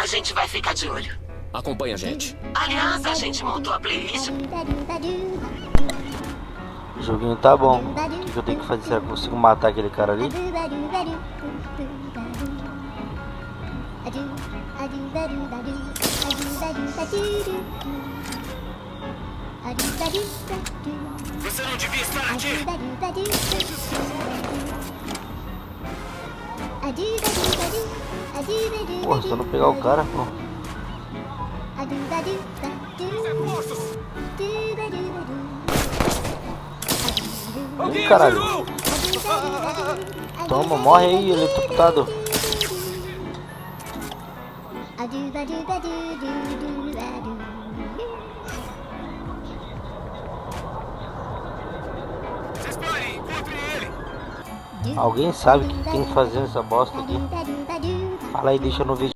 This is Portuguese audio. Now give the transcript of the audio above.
A gente vai ficar de olho. Acompanha a gente. Aliás, a gente montou a playlist. O joguinho tá bom. O que eu tenho que fazer? Será que eu consigo matar aquele cara ali? Você não devia estar aqui! Porra, se eu não pegar o cara, pô. Ih, caralho. Toma, morre aí, eletrocutado. Vocês parem, encontrem ele! Alguém sabe o que tem que fazer nessa bosta aqui? Fala aí, deixa no vídeo.